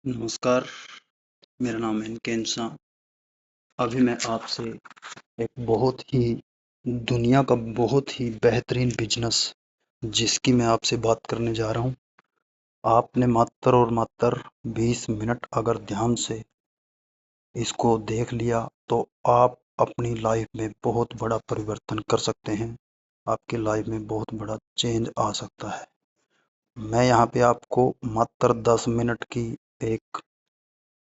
नमस्कार, मेरा नाम है इनकेन शाह। अभी मैं आपसे एक बहुत ही दुनिया का बहुत ही बेहतरीन बिजनेस जिसकी मैं आपसे बात करने जा रहा हूँ। आपने मात्र और मात्र 20 मिनट अगर ध्यान से इसको देख लिया तो आप अपनी लाइफ में बहुत बड़ा परिवर्तन कर सकते हैं। आपकी लाइफ में बहुत बड़ा चेंज आ सकता है। मैं यहाँ पे आपको मात्र 10 मिनट की एक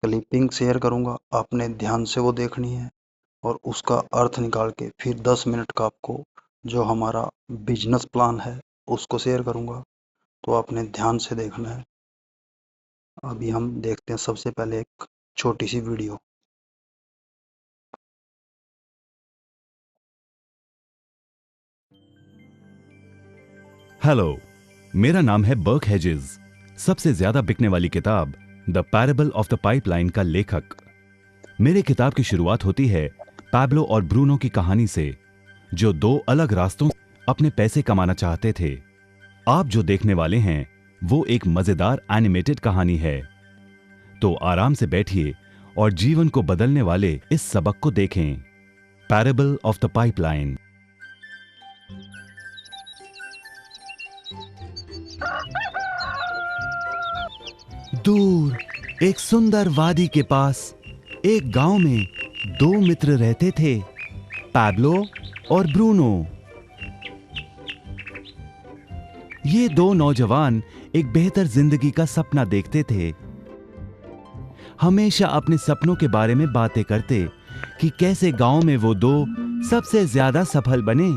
क्लिपिंग शेयर करूँगा। आपने ध्यान से वो देखनी है और उसका अर्थ निकाल के फिर 10 मिनट का आपको जो हमारा बिजनेस प्लान है उसको शेयर करूँगा। तो आपने ध्यान से देखना है। अभी हम देखते हैं सबसे पहले एक छोटी सी वीडियो। हेलो, मेरा नाम है बर्क हेजेस। सबसे ज्यादा बिकने वाली किताब the parable of the pipeline का लेखक। मेरे किताब की शुरुआत होती है पैब्लो और ब्रूनो की कहानी से, जो दो अलग रास्तों अपने पैसे कमाना चाहते थे। आप जो देखने वाले हैं वो एक मजेदार एनिमेटेड कहानी है। तो आराम से बैठिए और जीवन को बदलने वाले इस सबक को देखें। Parable of the pipeline. दूर एक सुंदर वादी के पास एक गांव में दो मित्र रहते थे, पैब्लो और ब्रूनो। ये दो नौजवान एक बेहतर जिंदगी का सपना देखते थे। हमेशा अपने सपनों के बारे में बातें करते कि कैसे गांव में वो दो सबसे ज्यादा सफल बने।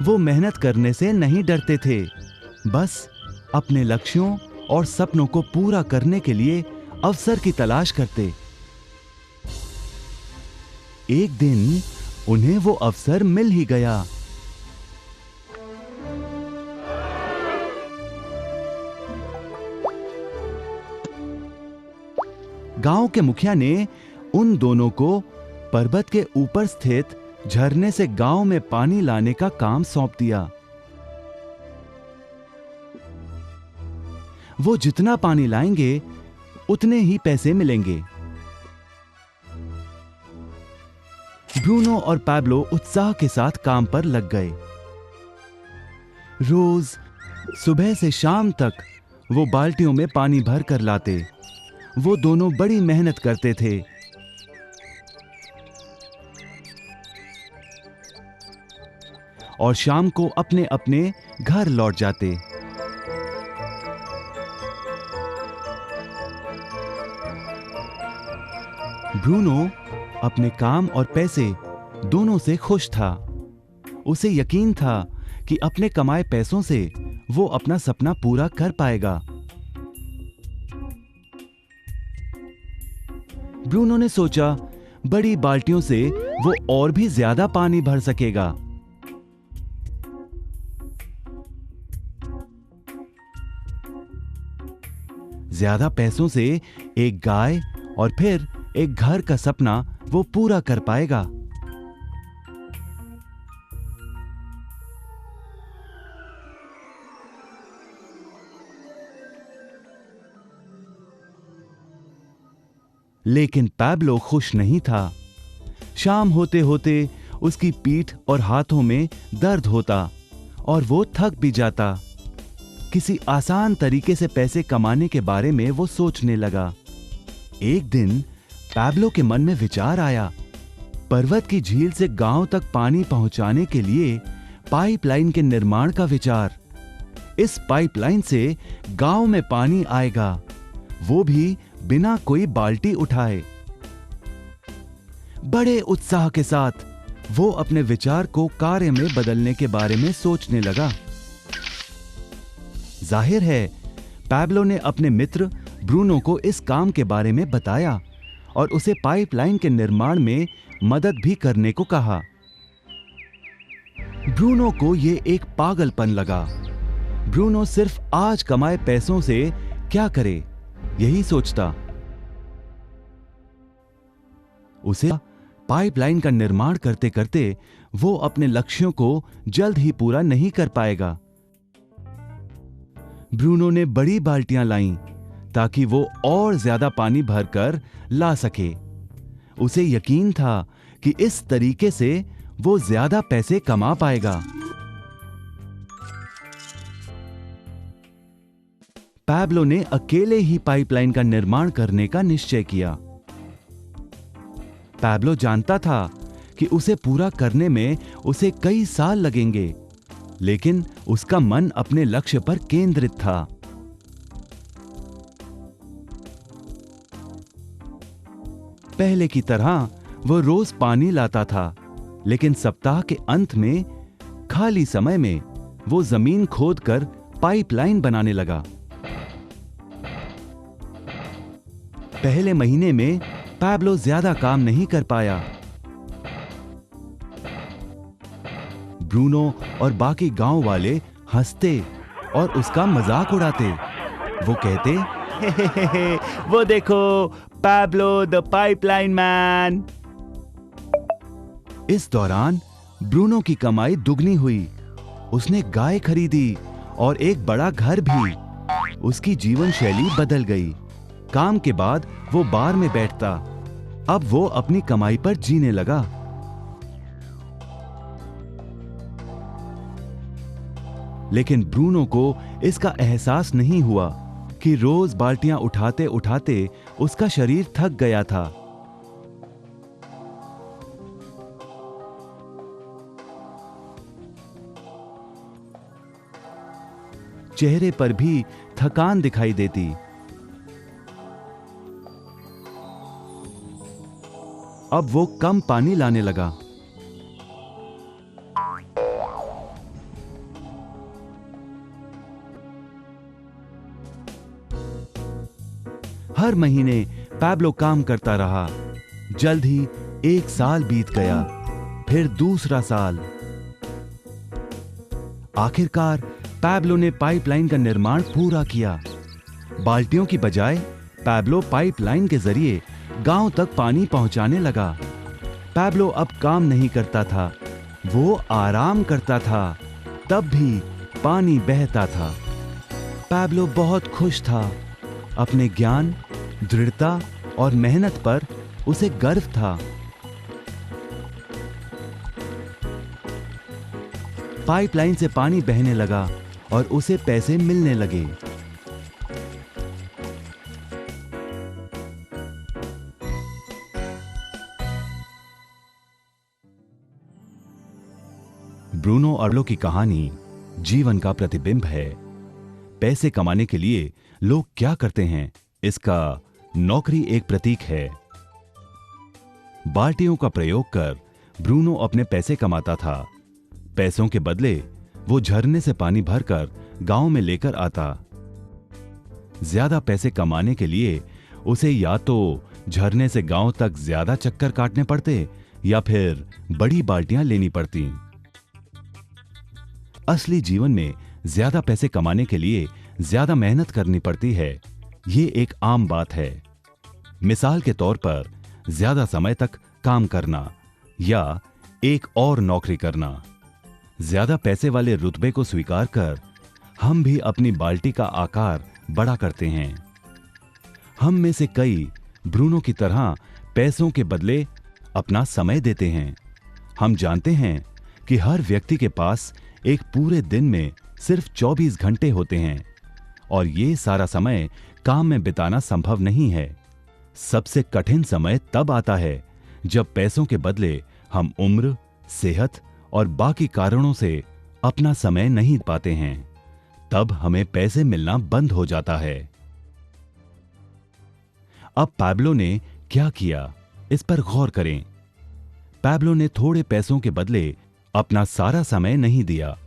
वो मेहनत करने से नहीं डरते थे, बस अपने लक्ष्यों और सपनों को पूरा करने के लिए अवसर की तलाश करते। एक दिन उन्हें वो अवसर मिल ही गया। गांव के मुखिया ने उन दोनों को पर्वत के ऊपर स्थित झरने से गांव में पानी लाने का काम सौंप दिया। वो जितना पानी लाएंगे उतने ही पैसे मिलेंगे। ब्रूनो और पैब्लो उत्साह के साथ काम पर लग गए। रोज सुबह से शाम तक वो बाल्टियों में पानी भर कर लाते। वो दोनों बड़ी मेहनत करते थे। और शाम को अपने अपने घर लौट जाते। ब्रूनो अपने काम और पैसे दोनों से खुश था। उसे यकीन था कि अपने कमाए पैसों से वो अपना सपना पूरा कर पाएगा। ब्रूनो ने सोचा, बड़ी बाल्टियों से वो और भी ज्यादा पानी भर सकेगा। ज्यादा पैसों से एक गाय और फिर एक घर का सपना वो पूरा कर पाएगा। लेकिन पैब्लो खुश नहीं था। शाम होते होते उसकी पीठ और हाथों में दर्द होता और वो थक भी जाता। किसी आसान तरीके से पैसे कमाने के बारे में वो सोचने लगा। एक दिन पैब्लो के मन में विचार आया, पर्वत की झील से गांव तक पानी पहुंचाने के लिए पाइपलाइन के निर्माण का विचार। इस पाइपलाइन से गांव में पानी आएगा, वो भी बिना कोई बाल्टी उठाए। बड़े उत्साह के साथ वो अपने विचार को कार्य में बदलने के बारे में सोचने लगा। जाहिर है, पैब्लो ने अपने मित्र ब्रूनो को इस काम के बारे में बताया और उसे पाइपलाइन के निर्माण में मदद भी करने को कहा। ब्रूनो को यह एक पागलपन लगा। ब्रूनो सिर्फ आज कमाए पैसों से क्या करे, यही सोचता। उसे पाइपलाइन का निर्माण करते करते वो अपने लक्ष्यों को जल्द ही पूरा नहीं कर पाएगा। ब्रूनो ने बड़ी बाल्टियां लाईं ताकि वो और ज्यादा पानी भरकर ला सके। उसे यकीन था कि इस तरीके से वो ज्यादा पैसे कमा पाएगा। पैब्लो ने अकेले ही पाइपलाइन का निर्माण करने का निश्चय किया। पैब्लो जानता था कि उसे पूरा करने में उसे कई साल लगेंगे, लेकिन उसका मन अपने लक्ष्य पर केंद्रित था। पहले की तरह वो रोज पानी लाता था, लेकिन सप्ताह के अंत में खाली समय में वो जमीन खोदकर पाइपलाइन बनाने लगा। पहले महीने में पैब्लो ज्यादा काम नहीं कर पाया। ब्रूनो और बाकी गांव वाले हंसते और उसका मजाक उड़ाते। वो कहते, हे, वो देखो पैब्लो द पाइपलाइन मैन। इस दौरान ब्रूनो की कमाई दुगनी हुई। उसने गाय खरीदी और एक बड़ा घर भी। उसकी जीवन शैली बदल गई। काम के बाद वो बार में बैठता। अब वो अपनी कमाई पर जीने लगा। लेकिन ब्रूनो को इसका एहसास नहीं हुआ कि रोज बाल्टियां उठाते उठाते उसका शरीर थक गया था। चेहरे पर भी थकान दिखाई देती। अब वो कम पानी लाने लगा। हर महीने पैब्लो काम करता रहा। जल्द ही एक साल बीत गया, फिर दूसरा साल। आखिरकार पैब्लो ने पाइपलाइन का निर्माण पूरा किया। बाल्टियों की बजाय पैब्लो पाइपलाइन के जरिए गांव तक पानी पहुंचाने लगा। पैब्लो अब काम नहीं करता था, वो आराम करता था। तब भी पानी बहता था। पैब्लो बहुत खुश था। अपने ज्ञान, दृढ़ता और मेहनत पर उसे गर्व था। पाइपलाइन से पानी बहने लगा और उसे पैसे मिलने लगे। ब्रूनो और पैब्लो की कहानी जीवन का प्रतिबिंब है। पैसे कमाने के लिए लोग क्या करते हैं, इसका नौकरी एक प्रतीक है। बाल्टियों का प्रयोग कर ब्रूनो अपने पैसे कमाता था। पैसों के बदले वो झरने से पानी भरकर गांव में लेकर आता। ज्यादा पैसे कमाने के लिए उसे या तो झरने से गांव तक ज्यादा चक्कर काटने पड़ते या फिर बड़ी बाल्टियां लेनी पड़ती। असली जीवन में ज्यादा पैसे कमाने के लिए ज्यादा मेहनत करनी पड़ती है। ये एक आम बात है। मिसाल के तौर पर ज्यादा समय तक काम करना या एक और नौकरी करना। ज्यादा पैसे वाले रुतबे को स्वीकार कर हम भी अपनी बाल्टी का आकार बड़ा करते हैं। हम में से कई ब्रूनो की तरह पैसों के बदले अपना समय देते हैं। हम जानते हैं कि हर व्यक्ति के पास एक पूरे दिन में सिर्फ 24 घंटे होते हैं और ये सारा समय काम में बिताना संभव नहीं है। सबसे कठिन समय तब आता है जब पैसों के बदले हम उम्र, सेहत और बाकी कारणों से अपना समय नहीं पाते हैं। तब हमें पैसे मिलना बंद हो जाता है। अब पैब्लो ने क्या किया, इस पर गौर करें। पैब्लो ने थोड़े पैसों के बदले अपना सारा समय नहीं दिया,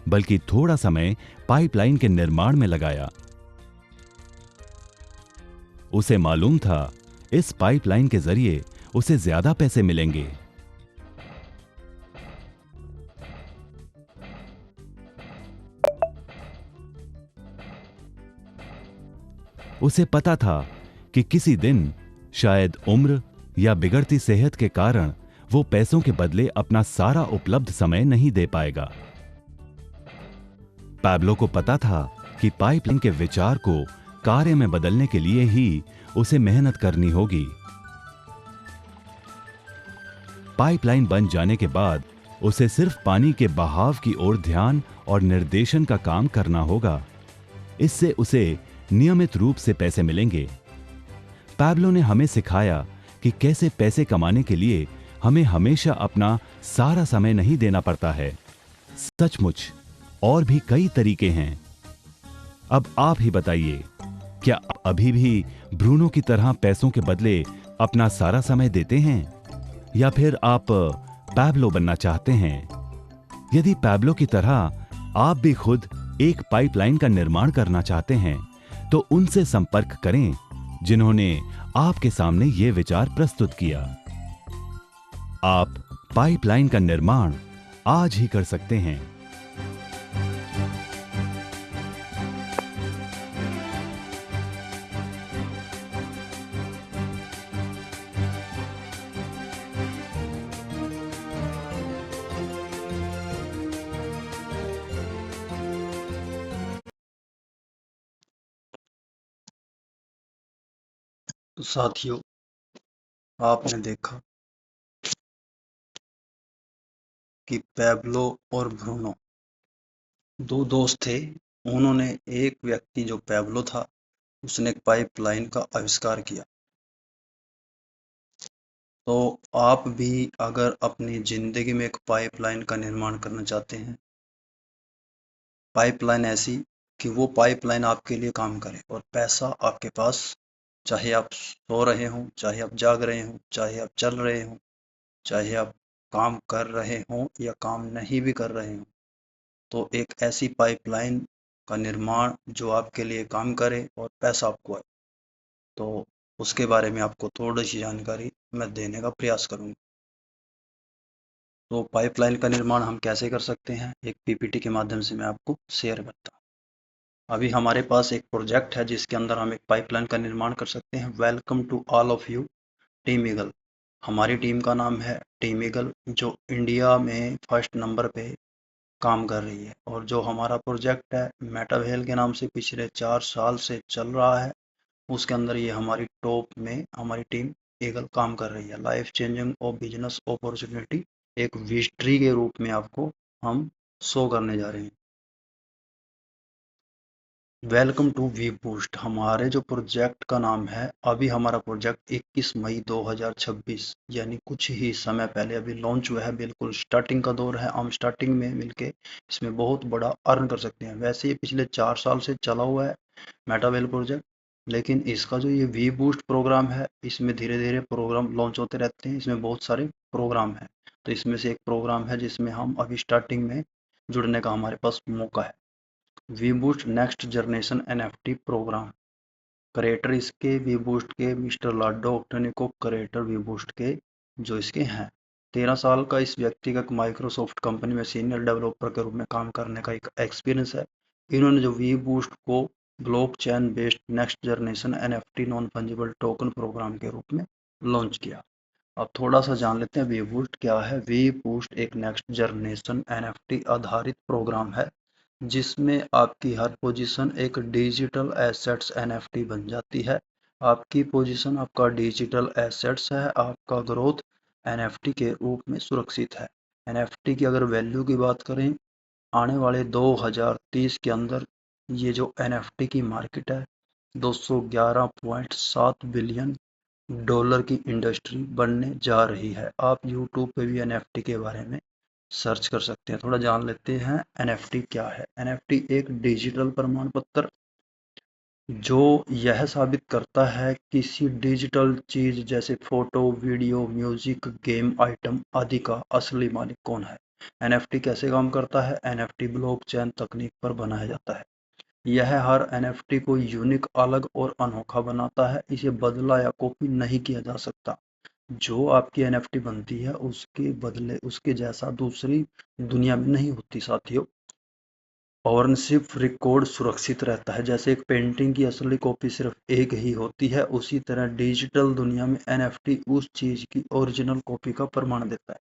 बल्कि थोड़ा समय पाइपलाइन के निर्माण में लगाया। उसे मालूम था इस पाइपलाइन के जरिए उसे ज्यादा पैसे मिलेंगे। उसे पता था कि किसी दिन शायद उम्र या बिगड़ती सेहत के कारण वो पैसों के बदले अपना सारा उपलब्ध समय नहीं दे पाएगा। पैब्लो को पता था कि पाइपलाइन के विचार को कार्य में बदलने के लिए ही उसे मेहनत करनी होगी। पाइपलाइन बन जाने के बाद उसे सिर्फ पानी के बहाव की ओर ध्यान और निर्देशन का काम करना होगा। इससे उसे नियमित रूप से पैसे मिलेंगे। पैब्लो ने हमें सिखाया कि कैसे पैसे कमाने के लिए हमें हमेशा अपना सारा समय नहीं देना पड़ता है। सचमुच और भी कई तरीके हैं। अब आप ही बताइए, क्या आप अभी भी ब्रूनो की तरह पैसों के बदले अपना सारा समय देते हैं, या फिर आप पैब्लो बनना चाहते हैं? यदि पैब्लो की तरह आप भी खुद एक पाइपलाइन का निर्माण करना चाहते हैं, तो उनसे संपर्क करें जिन्होंने आपके सामने ये विचार प्रस्तुत किया। आप पाइपलाइन का निर्माण आज ही कर सकते हैं। तो साथियों, आपने देखा कि पैब्लो और ब्रूनो दो दोस्त थे। उन्होंने एक व्यक्ति जो पैब्लो था, उसने एक पाइपलाइन का आविष्कार किया। तो आप भी अगर अपनी जिंदगी में एक पाइपलाइन का निर्माण करना चाहते हैं, पाइपलाइन ऐसी कि वो पाइपलाइन आपके लिए काम करे और पैसा आपके पास, चाहे आप सो रहे हों, चाहे आप जाग रहे हों, चाहे आप चल रहे हों, चाहे आप काम कर रहे हों या काम नहीं भी कर रहे हों, तो एक ऐसी पाइपलाइन का निर्माण जो आपके लिए काम करे और पैसा आपको आए, तो उसके बारे में आपको थोड़ी सी जानकारी मैं देने का प्रयास करूंगा। तो पाइपलाइन का निर्माण हम कैसे कर सकते हैं, एक पीपीटी के माध्यम से मैं आपको शेयर करता हूँ। अभी हमारे पास एक प्रोजेक्ट है जिसके अंदर हम एक पाइपलाइन का निर्माण कर सकते हैं। Welcome to all of you team eagle. हमारी टीम का नाम है टीम ईगल, जो इंडिया में फर्स्ट नंबर पे काम कर रही है, और जो हमारा प्रोजेक्ट है मेटावेल के नाम से पिछले 4 साल से चल रहा है, उसके अंदर ये हमारी टॉप में हमारी टीम ईगल काम कर रही है। लाइफ चेंजिंग और बिजनेस अपॉर्चुनिटी एक विजटरी के रूप में आपको हम शो करने जा रहे हैं। वेलकम टू वी बूस्ट हमारे जो प्रोजेक्ट का नाम है। अभी हमारा प्रोजेक्ट 21 मई 2026 यानी कुछ ही समय पहले अभी लॉन्च हुआ है। बिल्कुल स्टार्टिंग का दौर है। हम स्टार्टिंग में मिलके इसमें बहुत बड़ा अर्न कर सकते हैं। वैसे ये पिछले 4 साल से चला हुआ है मेटावेल प्रोजेक्ट, लेकिन इसका जो ये वी बूस्ट प्रोग्राम है, इसमें धीरे धीरे प्रोग्राम लॉन्च होते रहते हैं। इसमें बहुत सारे प्रोग्राम हैं, तो इसमें से एक प्रोग्राम है जिसमें हम अभी स्टार्टिंग में जुड़ने का हमारे पास मौका है। VBoost next generation NFT program. Creator इसके वीबूस्ट के मिस्टर लाडो ऑक्टेनिको क्रिएटर वीबूस्ट के जो इसके हैं। 13 साल का इस व्यक्ति का माइक्रोसॉफ्ट कंपनी में सीनियर डेवलपर के रूप में काम करने का एक एक्सपीरियंस है। इन्होंने जो वीबूस्ट को blockchain based next generation NFT non fungible token program के रूप में लॉन्च किया। अब थोड़ा सा जान लेते हैं वीबूस्ट क्या है। वीबूस्ट एक नेक्स्ट जनरेशन एनएफटी आधारित प्रोग्राम है जिसमें आपकी हर पोजीशन एक डिजिटल एसेट्स एनएफटी बन जाती है। आपकी पोजीशन आपका डिजिटल एसेट्स है, आपका ग्रोथ एनएफटी के रूप में सुरक्षित है। एनएफटी की अगर वैल्यू की बात करें, आने वाले 2030 के अंदर ये जो एनएफटी की मार्केट है 211.7 बिलियन डॉलर की इंडस्ट्री बनने जा रही है। आप यूट्यूब पे भी एनएफटी के बारे में सर्च कर सकते हैं। थोड़ा जान लेते हैं एनएफटी क्या है। एनएफटी एक डिजिटल प्रमाण पत्र जो यह साबित करता है किसी डिजिटल चीज जैसे photo, video, music, game item आदि का असली मालिक कौन है। एनएफटी कैसे काम करता है। एनएफटी ब्लॉकचेन तकनीक पर बनाया जाता है। यह हर एनएफटी को यूनिक, अलग और अनोखा बनाता है। इसे बदला या कॉपी नहीं किया जा सकता। जो आपकी एनएफटी बनती है उसके बदले उसके जैसा दूसरी दुनिया में नहीं होती साथियों। ओनरशिप रिकॉर्ड सुरक्षित रहता है। जैसे एक पेंटिंग की असली कॉपी सिर्फ एक ही होती है, उसी तरह डिजिटल दुनिया में एनएफटी उस चीज की ओरिजिनल कॉपी का प्रमाण देता है।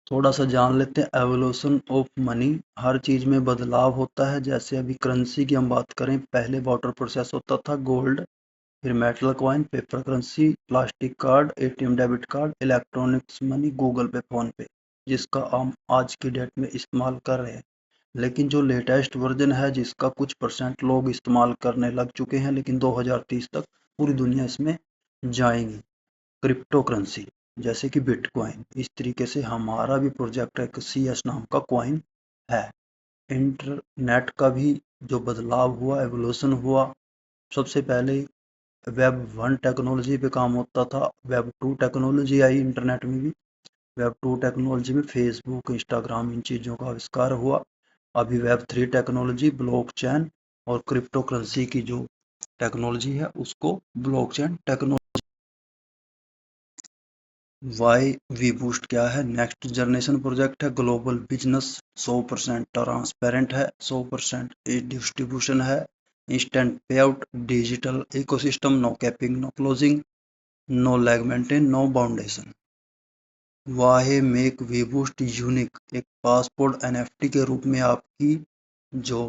थोड़ा सा जान लेते हैं एवोल्यूशन ऑफ मनी। हर चीज़ में बदलाव होता है। जैसे अभी करेंसी की हम बात करें, पहले वाटर प्रोसेस होता था गोल्ड, फिर metal coin, paper currency, plastic card, ATM debit card, electronics money, Google पे, फोन पे, जिसका हम आज की डेट में इस्तेमाल कर रहे हैं। लेकिन जो लेटेस्ट वर्जन है, जिसका कुछ परसेंट लोग इस्तेमाल करने लग चुके हैं, लेकिन 2030 तक पूरी दुनिया इसमें जाएगी, क्रिप्टो करेंसी, जैसे कि बिटकॉइन। इस तरीके से हमारा भी प्रोजेक्ट एक CS नाम का कॉइन है। इंटरनेट का भी जो बदलाव हुआ, एवोल्यूशन हुआ, सबसे पहले वेब 1 टेक्नोलॉजी पे काम होता था, वेब 2 टेक्नोलॉजी आई इंटरनेट में भी। वेब 2 टेक्नोलॉजी में फेसबुक, इंस्टाग्राम, इन चीज़ों का आविष्कार हुआ। अभी वेब 3 टेक्नोलॉजी, ब्लॉकचेन और क्रिप्टो करेंसी की जो टेक्नोलॉजी है, उसको blockchain technology. Why V boost क्या है? नेक्स्ट जनरेशन प्रोजेक्ट है, ग्लोबल बिजनेस, 100% ट्रांसपेरेंट है, 100% डिस्ट्रीब्यूशन है, instant pay out, digital ecosystem, no capping, no closing, no lag maintain, no boundation. What make V boost unique, एक passport NFT के रूप में आपकी जो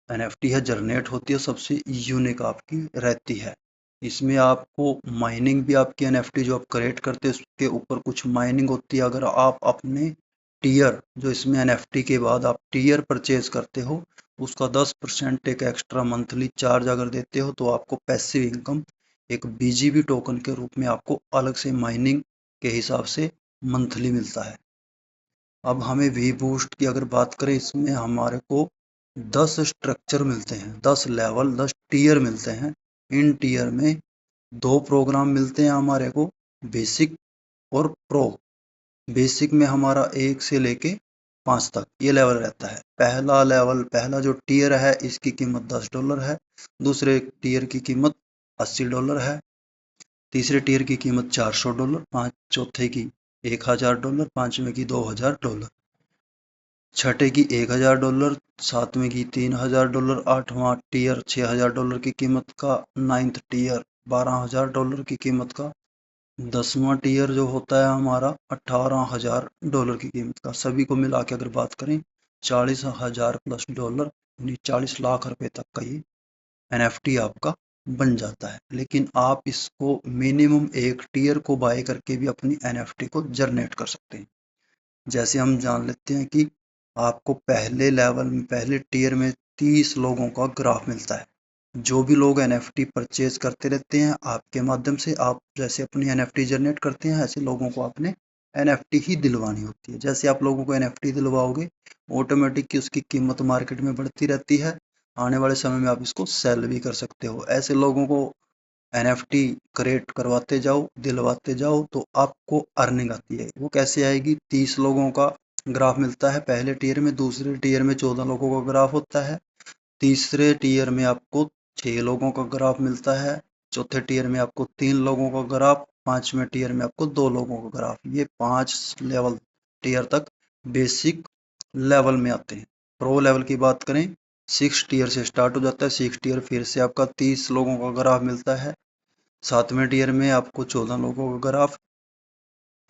NFT है जनरेट होती है, सबसे यूनिक आपकी रहती है। इसमें आपको माइनिंग भी, आपकी NFT जो आप क्रिएट करते हैं उसके ऊपर कुछ माइनिंग होती है। अगर आप अपने टीयर, जो इसमें NFT के बाद आप टीयर परचेज करते हो, उसका 10% एक एक्स्ट्रा मंथली चार्ज अगर देते हो, तो आपको पैसिव इनकम एक BGB टोकन के रूप में आपको अलग से माइनिंग के हिसाब से मंथली मिलता है। अब हमें वी बूस्ट की अगर बात करें, इसमें हमारे को 10 स्ट्रक्चर मिलते हैं, 10 लेवल, 10 टीयर मिलते हैं। इन टीयर में 2 प्रोग्राम मिलते हैं हमारे को, बेसिक और प्रो। बेसिक में हमारा 1 से लेके 5 तक ये लेवल रहता है। पहला लेवल, पहला जो टीयर है, इसकी कीमत $10 है। दूसरे टीयर की कीमत $80 है। तीसरे टीयर की कीमत $400, चौथे की $1000, पांचवें की $2000, छठे की $1000, सातवें की $3000, आठवां टीयर $6000 की कीमत का, नाइन्थ टीयर $12000 की कीमत का, 10वां टीयर जो होता है हमारा $18,000 की कीमत का। सभी को मिला के अगर बात करें, $40,000+ यानी 40 लाख रुपए तक का ये NFT आपका बन जाता है। लेकिन आप इसको मिनिमम एक टीयर को बाय करके भी अपनी NFT को जनरेट कर सकते हैं। जैसे हम जान लेते हैं कि आपको पहले लेवल में, पहले टीयर में 30 लोगों का ग्राफ मिलता है। जो भी लोग NFT परचेज करते रहते हैं आपके माध्यम से, आप जैसे अपनी NFT जनरेट करते हैं, ऐसे लोगों को आपने NFT ही दिलवानी होती है। जैसे आप लोगों को NFT दिलवाओगे, ऑटोमेटिक की उसकी कीमत मार्केट में बढ़ती रहती है। आने वाले समय में आप इसको सेल भी कर सकते हो। ऐसे लोगों को NFT क्रिएट करवाते जाओ, दिलवाते जाओ, तो आपको अर्निंग आती है। वो कैसे आएगी? 30 लोगों का ग्राफ मिलता है पहले टीयर में, दूसरे टीयर में 14 लोगों का ग्राफ होता है, तीसरे टीयर में आपको 6 लोगों का ग्राफ मिलता है, चौथे टीयर में आपको 3 लोगों का ग्राफ, पांचवें टीयर में आपको 2 लोगों का ग्राफ। ये 5 लेवल टीयर तक बेसिक लेवल में आते हैं। प्रो लेवल की बात करें, 6 टीयर से स्टार्ट हो जाता है। 6 टीयर फिर से आपका 30 लोगों का ग्राफ मिलता है, सातवें टीयर में आपको 14 लोगों का ग्राफ,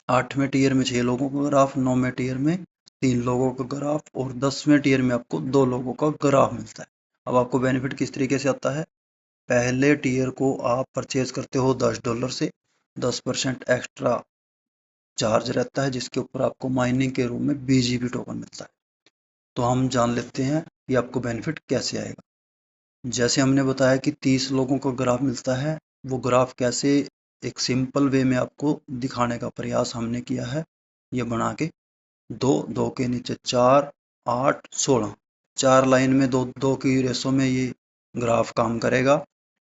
आठवें टीयर में 6 लोगों का ग्राफ, नौवें टीयर में 3 लोगों का ग्राफ और 10वें टीयर में आपको 2 लोगों का ग्राफ मिलता है। अब आपको बेनिफिट किस तरीके से आता है? पहले टीयर को आप परचेज करते हो $10 से, 10% एक्स्ट्रा चार्ज रहता है, जिसके ऊपर आपको माइनिंग के रूप में BGB टोकन मिलता है। तो हम जान लेते हैं कि आपको बेनिफिट कैसे आएगा। जैसे हमने बताया कि 30 लोगों को ग्राफ मिलता है, वो ग्राफ कैसे, एक सिंपल वे में आपको दिखाने का प्रयास हमने किया है। ये बना के दो दो के नीचे 4, 8, 16, 4 लाइन में दो दो की रेसो में ये ग्राफ काम करेगा।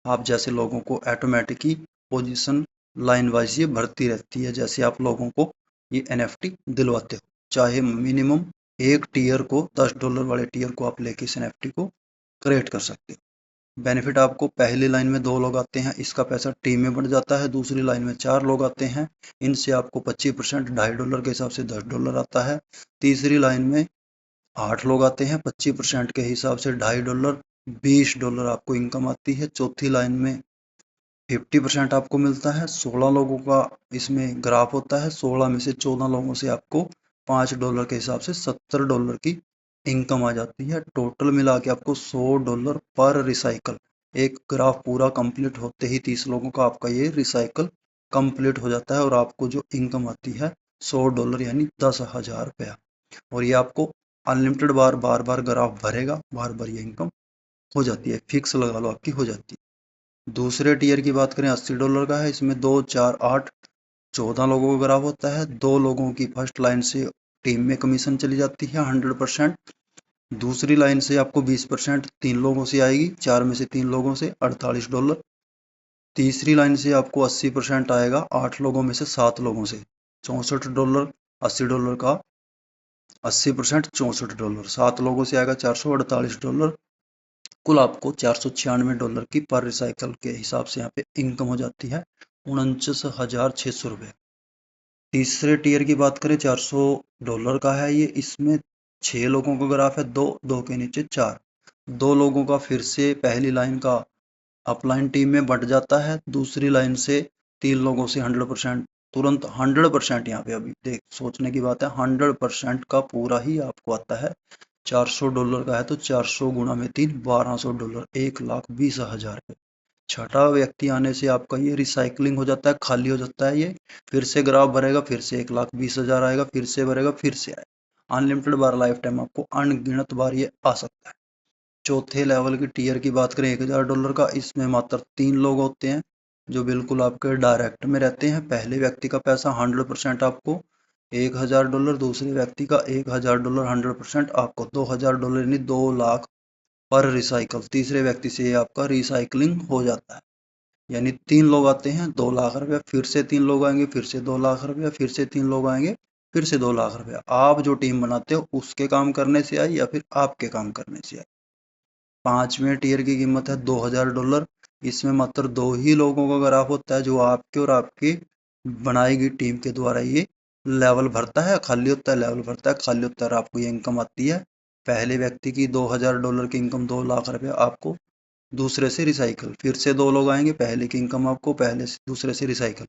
आप जैसे लोगों को ऑटोमेटिक ही पोजीशन लाइन वाइज ये भरती रहती है, जैसे आप लोगों को ये NFT दिलवाते हो। चाहे मिनिमम एक टीयर को, $10 वाले टीयर को आप लेके इस NFT को क्रिएट कर सकते हो। बेनिफिट आपको, पहली लाइन में 2 लोग आते हैं, इसका पैसा टीम में बढ़ जाता है। दूसरी लाइन में 4 लोग आते हैं, इनसे आपको 25% $2.5 के हिसाब से $10 आता है। तीसरी लाइन में 8 लोग आते हैं, 25% के हिसाब से $2.5, $20 आपको इनकम आती है। चौथी लाइन में 50% आपको मिलता है। 16 लोगों का इसमें ग्राफ होता है, 16 में से 14 लोगों से आपको $5 के हिसाब से $70 की इनकम आ जाती है। टोटल मिला के आपको $100 पर रिसाइकल। एक ग्राफ पूरा कंप्लीट होते ही 30 लोगों का आपका ये रिसाइकल कंप्लीट हो जाता है और आपको जो इनकम आती है $100 यानी 10,000 रुपया। और ये आपको अनलिमिटेड बार बार बार ग्राफ भरेगा, बार बार ये इनकम हो जाती है, फिक्स लगा लो आपकी हो जाती है। दूसरे टीयर की बात करें $80 का है। इसमें 2, 4, 8, 14 लोगों का ग्राफ होता है। 2 लोगों की फर्स्ट लाइन से टीम में कमीशन चली जाती है 100%। दूसरी लाइन से आपको 20% 3 लोगों से आएगी, 4 में से 3 लोगों से $48। तीसरी लाइन से आपको 80% आएगा 8 लोगों में से 7 लोगों से $64। $80 का 80% $64। 7 लोगों से आएगा $448। कुल आपको $496 की पर रिसाइकल के हिसाब से यहाँ पे इनकम हो जाती है 49,600 रुपये। तीसरे टीयर की बात करें $400 का है ये। इसमें 6 लोगों का ग्राफ है, 2 के नीचे 4। 2 लोगों का फिर से पहली लाइन का अपलाइन टीम में बंट जाता है। दूसरी लाइन से 3 लोगों से 100% तुरंत 100% यहाँ पे अभी देख सोचने की बात है 100% का पूरा ही आपको आता है। $400 का है तो 400 गुणा में 3 $1200 1,20,000 रुपये। छठा व्यक्ति आने से आपका ये रिसाइकलिंग हो जाता है, खाली हो जाता है ये। फिर से ग्राफ भरेगा, फिर से 1,20,000 आएगा, फिर से भरेगा, फिर से आएगा। अनलिमिटेड बार लाइफ टाइम आपको अनगिनत बार ये आ सकता है। चौथे लेवल की टीयर की बात करें $1,000 का। इसमें मात्र 3 लोग होते हैं जो बिल्कुल आपके डायरेक्ट में रहते हैं। पहले व्यक्ति का पैसा 100% आपको $1,000, दूसरे व्यक्ति का $1,000 100% आपको $2,000 यानी 2 लाख पर रिसाइकल। तीसरे व्यक्ति से आपका रिसाइकलिंग हो जाता है यानी 3 लोग आते हैं 2 लाख रुपया, फिर से 3 लोग आएंगे, फिर से 2 लाख रुपया, फिर से 3 लोग आएंगे, फिर से 2 लाख रुपया। आप जो टीम बनाते हो उसके काम करने से आई या फिर आपके काम करने से आई। पांचवें टीयर की कीमत है $2,000। इसमें मात्र 2 ही लोगों का ग्राफ होता है जो आपके और आपकी बनाई गई टीम के द्वारा ये लेवल भरता है, खाली होता है, लेवल भरता है, खाली होता है और आपको ये इनकम आती है। पहले व्यक्ति की $2,000 की इनकम 2 लाख रुपया आपको दूसरे से रिसाइकल। फिर से 2 लोग आएंगे, पहले की इनकम आपको पहले से दूसरे से रिसाइकल।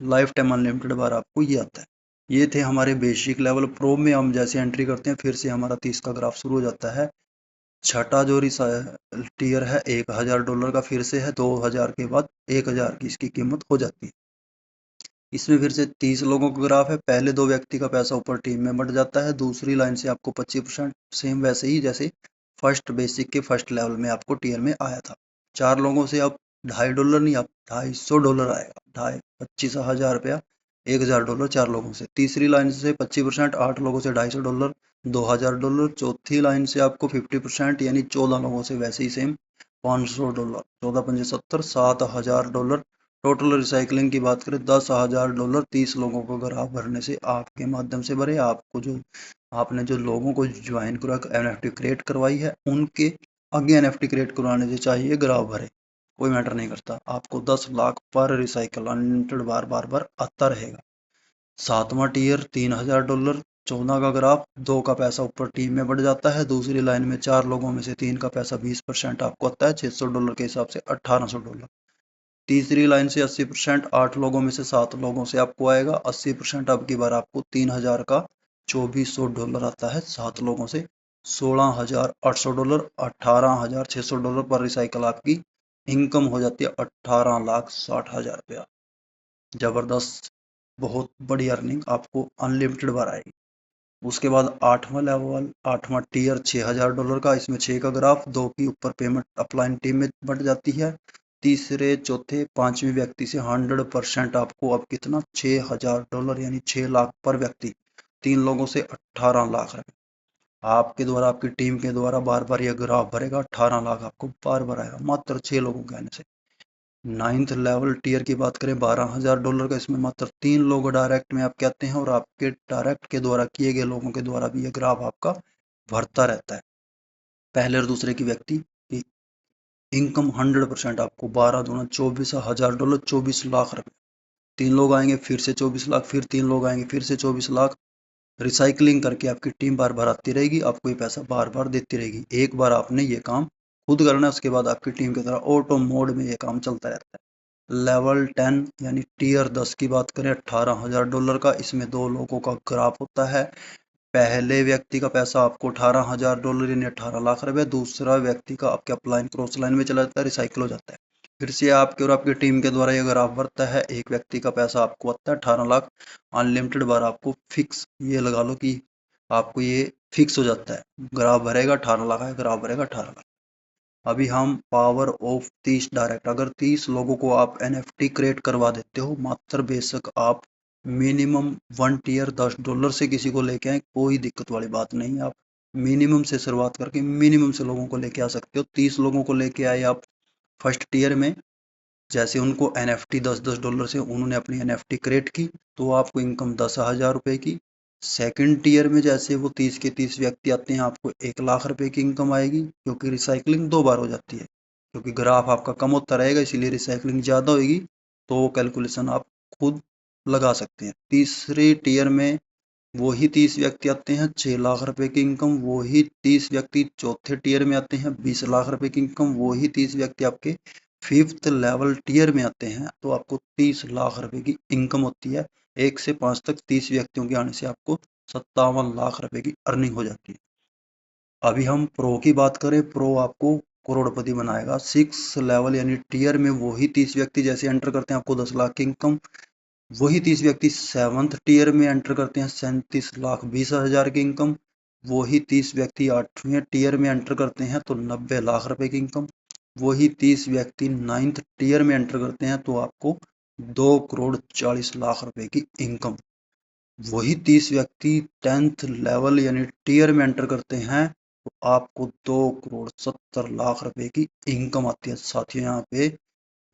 लाइफ टाइम अनलिमिटेड बार आपको ये आता है। ये थे हमारे बेसिक लेवल। प्रो में हम जैसे एंट्री करते हैं फिर से हमारा 30 का ग्राफ शुरू हो जाता है। छठा जो टीयर है $1,000 का फिर से है। 2,000 के बाद 1,000 की इसकी कीमत हो जाती है। इसमें फिर से 30 लोगों का ग्राफ है। पहले 2 व्यक्ति का पैसा ऊपर टीम में बढ़ जाता है। दूसरी लाइन से आपको 25% सेम वैसे ही जैसे फर्स्ट बेसिक के फर्स्ट लेवल में आपको टीयर में आया था। 4 लोगों से अब $250 नहीं, अब $250 आएगा। 25,000 रुपया, $1,000 4 लोगों से। तीसरी लाइन से 25% 8 लोगों से $250, $2,000। चौथी लाइन से आपको 50% यानी 14 लोगों से वैसे ही सेम $500, 14 पंजे 70, $7,000। टोटल रिसाइकलिंग की बात करें $10,000 30 लोगों को ग्राफ भरने से आपके माध्यम से भरे। आपको जो आपने जो लोगों को ज्वाइन करा NFT क्रिएट करवाई है उनके आगे NFT क्रिएट करवाने से चाहिए ग्राफ भरे, कोई मैटर नहीं करता। आपको 10 लाख पर रिसाइकल अनलिमिटेड बार बार बार आता रहेगा। सातवां टीयर $3,000। 14 का ग्राफ, 2 का पैसा ऊपर टीम में बढ़ जाता है। दूसरी लाइन में 4 लोगों में से 3 का पैसा 20% आपको आता है $600 के हिसाब से $1,800। तीसरी लाइन से 80% 8 लोगों में से 7 लोगों से आपको आएगा। 80% अब की बार आपको 3,000 का $2,400 आता है 7 लोगों से $16,800। $18,600 पर रिसाइकल आपकी इनकम हो जाती है 18,60,000 रुपया। जबरदस्त, बहुत बड़ी अर्निंग आपको अनलिमिटेड बार आएगी। उसके बाद 8वां लेवल, 8वां टीयर $6,000 का। इसमें 6 का ग्राफ, 2 की ऊपर पेमेंट अपलाइन टीम में बढ़ जाती है। तीसरे चौथे पांचवें व्यक्ति से 100% आपको अब कितना $6,000 यानी 6 लाख पर व्यक्ति। 3 लोगों से 18 लाख रुपए आपके द्वारा आपकी टीम के द्वारा बार बार यह ग्राफ भरेगा। 18 लाख आपको बार बार आएगा मात्र 6 लोगों के आने से। 9th लेवल टीयर की बात करें $12,000 का। इसमें मात्र 3 लोग डायरेक्ट में आपके आते हैं और आपके डायरेक्ट के द्वारा किए गए लोगों के द्वारा भी यह ग्राफ आपका भरता रहता है। पहले और दूसरे की व्यक्ति की इनकम 100% आपको 12 दूना $24,000, 24 लाख रुपए। 3 लोग आएंगे फिर से 24 लाख, फिर 3 लोग आएंगे फिर से 24 लाख। रिसाइकलिंग करके आपकी टीम बार बार आती रहेगी, आपको ये पैसा बार बार देती रहेगी। एक बार आपने ये काम खुद करना है, उसके बाद आपकी टीम की तरह ऑटो मोड में ये काम चलता रहता है। लेवल 10 यानी टीयर 10 की बात करें $18,000 का, इसमें दो लोगों का ग्राफ होता है। पहले व्यक्ति का पैसा आपको $18,000 यानी 18 लाख रुपए, दूसरा व्यक्ति का आपके अपलाइन क्रॉस लाइन में चला जाता है, रिसाइकिल हो जाता है। फिर से आपके और आपकी टीम के द्वारा ये ग्राफ बढ़ता है। एक व्यक्ति का पैसा आपको आता है 18 लाख, अनलिमिटेड बार आपको फिक्स, ये लगा लो कि आपको ये फिक्स हो जाता है, ग्राफ भरेगा 18 लाख है, ग्राफ भरेगा 18 लाख। अभी हम पावर ऑफ 30 डायरेक्ट, अगर 30 लोगों को आप एनएफटी क्रिएट करवा देते हो, मात्र बेशक आप मिनिमम 1 टीयर $10 से किसी को लेके आए, कोई दिक्कत वाली बात नहीं है। आप मिनिमम से शुरुआत करके मिनिमम से लोगों को लेके आ सकते हो। 30 लोगों को लेके आए आप फर्स्ट टीयर में, जैसे उनको एनएफटी $10 से उन्होंने अपनी एनएफटी क्रिएट की, तो आपको इनकम ₹10,000 की। सेकंड टीयर में जैसे वो 30 के 30 व्यक्ति आते हैं, आपको ₹1,00,000 की इनकम आएगी, क्योंकि रिसाइकलिंग 2 बार हो जाती है। क्योंकि ग्राफ आपका कम होता रहेगा, इसीलिए रिसाइकलिंग ज़्यादा होगी, तो वो कैलकुलेशन आप खुद लगा सकते हैं। तीसरे टीयर में वही 30 व्यक्ति आते हैं, ₹6,00,000 की इनकम। वही 30 व्यक्ति चौथे टीयर में आते हैं, ₹20,00,000 की इनकम। वही 30 व्यक्ति आपके फिफ्थ लेवल टीयर में आते हैं, तो आपको ₹30,00,000 की इनकम होती है। 1 से 5 तक 30 व्यक्तियों के आने से आपको ₹57,00,000 की अर्निंग हो जाती है। अभी हम प्रो की बात करें, प्रो आपको करोड़पति बनाएगा। 6 लेवल यानी टीयर में वही 30 व्यक्ति जैसे एंटर करते हैं, आपको 10 लाख की इनकम। वही 30 व्यक्ति 7th टीयर में एंटर करते हैं, 37,20,000 की इनकम। वही 30 व्यक्ति 8वें टीयर में एंटर करते हैं, तो ₹90,00,000 की इनकम। वही 30 व्यक्ति 9th टीयर में एंटर करते हैं, तो आपको ₹2,40,00,000 की इनकम। वही 30 व्यक्ति 10th लेवल यानी टीयर में एंटर करते हैं, तो आपको ₹2,70,00,000 की इनकम आती है। साथियों, यहाँ पे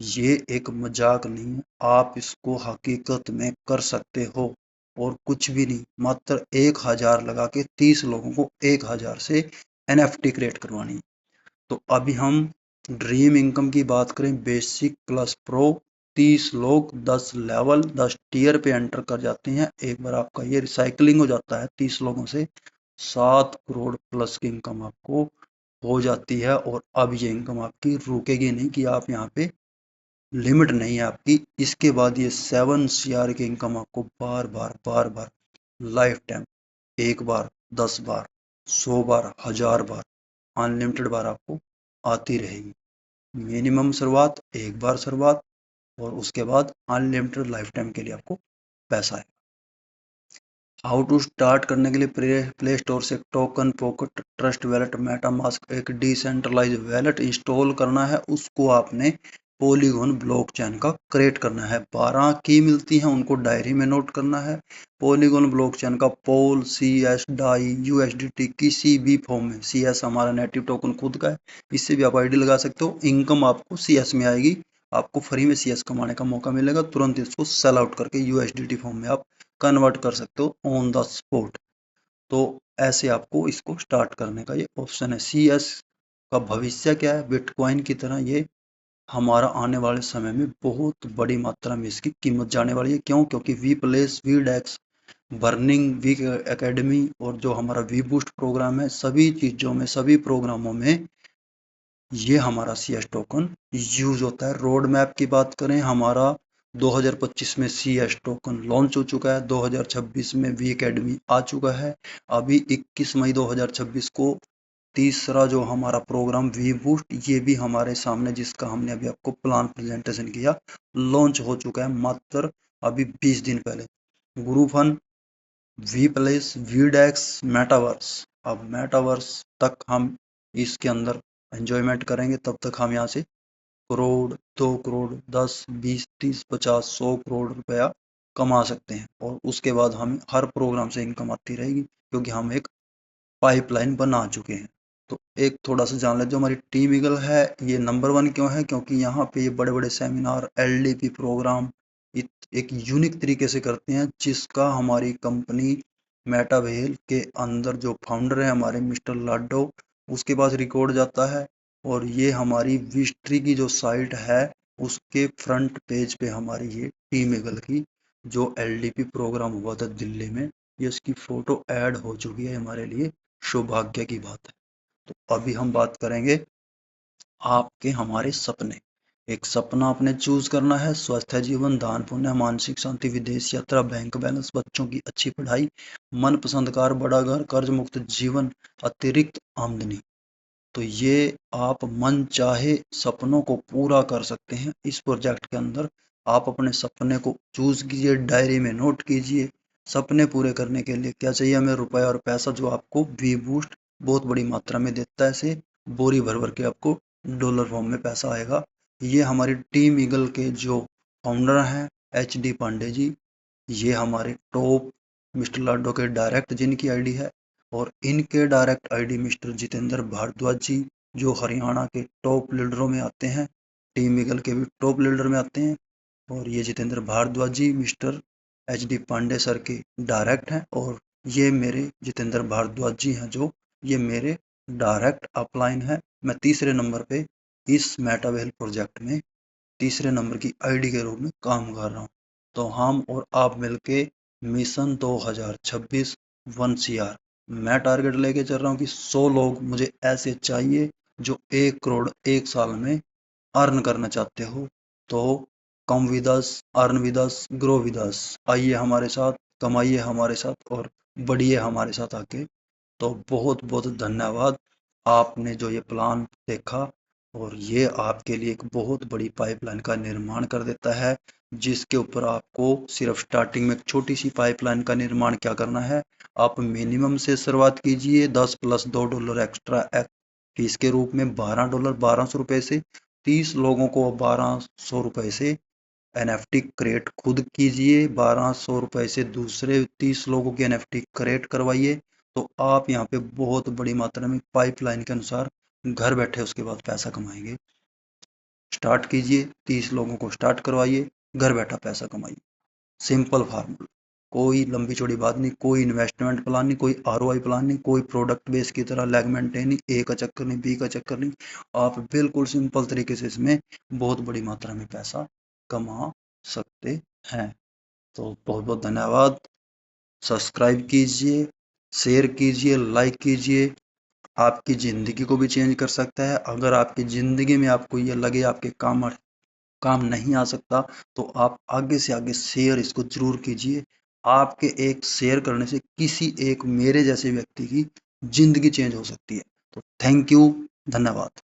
ये एक मजाक नहीं है, आप इसको हकीकत में कर सकते हो, और कुछ भी नहीं, मात्र 1,000 लगा के 30 लोगों को 1,000 से एनएफटी क्रिएट करवानी है। तो अभी हम ड्रीम इनकम की बात करें, बेसिक प्लस प्रो, 30 लोग 10 लेवल 10 टीयर पे एंटर कर जाते हैं, एक बार आपका ये रिसाइकलिंग हो जाता है 30 लोगों से, 7 करोड़ प्लस की इनकम आपको हो जाती है। और अब ये इनकम आपकी रुकेगी नहीं, कि आप यहाँ पे लिमिट नहीं है आपकी। इसके बाद ये 7 CR की इनकम आपको बार बार लाइफ टाइम, एक बार, 10 बार, 100 बार, 1000 बार, अनलिमिटेड बार आपको आती रहेगी। मिनिमम शुरुआत, एक बार शुरुआत, और उसके बाद अनलिमिटेड लाइफ टाइम के लिए आपको पैसा है। हाउ टू स्टार्ट करने के लिए प्ले स्टोर से token pocket trust wallet MetaMask एक डिसेंट्रलाइज वैलेट इंस्टॉल करना है। उसको आपने पॉलीगॉन ब्लॉकचेन का क्रिएट करना है। 12 की मिलती हैं, उनको डायरी में नोट करना है। पॉलीगॉन ब्लॉकचेन का पोल, CS, डाई, USDT किसी भी फॉर्म में, CS हमारा नेटिव टोकन खुद का है, इससे भी आप आईडी लगा सकते हो। इनकम आपको CS में आएगी, आपको फ्री में CS कमाने का मौका मिलेगा। तुरंत इसको सेल आउट करके USDT फॉर्म में आप कन्वर्ट कर सकते हो ऑन द स्पॉट। तो ऐसे आपको इसको स्टार्ट करने का ये ऑप्शन है। CS का भविष्य क्या है? बिटकॉइन की तरह ये हमारा आने वाले समय में बहुत बड़ी मात्रा में इसकी कीमत जाने वाली है। क्यों? क्योंकि V place, V dex, burning, V academy और जो हमारा वी बूस्ट प्रोग्राम है, सभी चीज़ों में, सभी प्रोग्रामों में ये हमारा CS टोकन यूज होता है। रोड मैप की बात करें, हमारा 2025 में CS टोकन लॉन्च हो चुका है, 2026 में वी एकेडमी आ चुका है। अभी 21 मई 2026 को तीसरा जो हमारा प्रोग्राम वी बूस्ट, ये भी हमारे सामने, जिसका हमने अभी आपको प्लान प्रेजेंटेशन किया, लॉन्च हो चुका है मात्र अभी 20 दिन पहले। Guru fun, V place, V dex, metaverse. अब मेटावर्स तक हम इसके अंदर एंजॉयमेंट करेंगे, तब तक हम यहाँ से करोड़, 2 करोड़, 10, 20, 30, 50, 100 करोड़ रुपया कमा सकते हैं। और उसके बाद हमें हर प्रोग्राम से इनकम आती रहेगी, क्योंकि हम एक पाइपलाइन बना चुके हैं। तो एक थोड़ा सा जान लें, जो हमारी टीम ईगल है, ये नंबर 1 क्यों है? क्योंकि यहाँ पे ये बड़े बड़े सेमिनार, LDP प्रोग्राम एक यूनिक तरीके से करते हैं, जिसका हमारी कंपनी मेटावेल के अंदर जो फाउंडर है हमारे मिस्टर लाडो, उसके पास रिकॉर्ड जाता है। और ये हमारी विस्ट्री की जो साइट है, उसके फ्रंट पेज पे हमारी ये टीम ईगल की जो LDP प्रोग्राम हुआ था दिल्ली में, ये उसकी फोटो ऐड हो चुकी है। हमारे लिए सौभाग्य की बात है। तो अभी हम बात करेंगे आपके हमारे सपने। एक सपना आपने चूज करना है, स्वस्थ है जीवन, दान पुण्य, मानसिक शांति, विदेश यात्रा, बैंक बैलेंस, बच्चों की अच्छी पढ़ाई, मनपसंद कार, बड़ा घर, कर्ज मुक्त जीवन, अतिरिक्त आमदनी। तो ये आप मन चाहे सपनों को पूरा कर सकते हैं इस प्रोजेक्ट के अंदर। आप अपने सपने को चूज कीजिए, डायरी में नोट कीजिए। सपने पूरे करने के लिए क्या चाहिए हमें? रुपया और पैसा, जो आपको वी बूस्ट बहुत बड़ी मात्रा में देता है। ऐसे बोरी भर भर के आपको डॉलर फॉर्म में पैसा आएगा। ये हमारी टीम ईगल के जो फाउंडर हैं, HD पांडे जी, ये हमारे टॉप मिस्टर लाडो के डायरेक्ट जिनकी आईडी है, और इनके direct ID mister Jitendra Bhardwaj ji, जो हरियाणा के टॉप लीडरों में आते हैं, टीम ईगल के भी टॉप लीडर में आते हैं। और ये जितेंद्र भारद्वाज जी मिस्टर HD पांडे सर के डायरेक्ट हैं, और ये मेरे जितेंद्र भारद्वाज जी हैं जो ये मेरे डायरेक्ट अपलाइन है। मैं तीसरे नंबर पे इस मेटावेल प्रोजेक्ट में तीसरे नंबर की आईडी के रूप में काम कर रहा हूँ। तो हम और आप मिलके मिशन 2026 1 CR, मैं टारगेट लेके चल रहा हूँ कि 100 लोग मुझे ऐसे चाहिए जो 1 करोड़ 1 साल में अर्न करना चाहते हो। तो come with us, earn with us, grow with us. आइए हमारे साथ, कमाइए हमारे साथ, और बढ़िए हमारे साथ आके। तो बहुत बहुत धन्यवाद, आपने जो ये प्लान देखा, और ये आपके लिए एक बहुत बड़ी पाइपलाइन का निर्माण कर देता है, जिसके ऊपर आपको सिर्फ स्टार्टिंग में एक छोटी सी पाइपलाइन का निर्माण क्या करना है। आप मिनिमम से शुरुआत कीजिए, 10 + $2 एक्स्ट्रा फीस के रूप में, $12, 1200 रुपये से 30 लोगों को 1200 रुपये से NFT क्रिएट खुद कीजिए, 1200 रुपये से दूसरे 30 लोगों की NFT क्रिएट करवाइए। तो आप यहाँ पे बहुत बड़ी मात्रा में पाइपलाइन के अनुसार घर बैठे उसके बाद पैसा कमाएंगे। स्टार्ट कीजिए, 30 लोगों को स्टार्ट करवाइए, घर बैठा पैसा कमाइए। सिंपल फार्मूला, कोई लंबी चौड़ी बात नहीं, कोई इन्वेस्टमेंट प्लान नहीं, कोई ROI प्लान नहीं, कोई प्रोडक्ट बेस की तरह लैग मेंटेन नहीं, A का चक्कर नहीं, B का चक्कर नहीं। आप बिल्कुल सिंपल तरीके से इसमें बहुत बड़ी मात्रा में पैसा कमा सकते हैं। तो बहुत बहुत धन्यवाद। सब्सक्राइब कीजिए, शेयर कीजिए, लाइक कीजिए। आपकी ज़िंदगी को भी चेंज कर सकता है। अगर आपकी ज़िंदगी में आपको ये लगे आपके काम नहीं आ सकता, तो आप आगे से आगे शेयर इसको ज़रूर कीजिए। आपके एक शेयर करने से किसी एक मेरे जैसे व्यक्ति की ज़िंदगी चेंज हो सकती है। तो थैंक यू, धन्यवाद।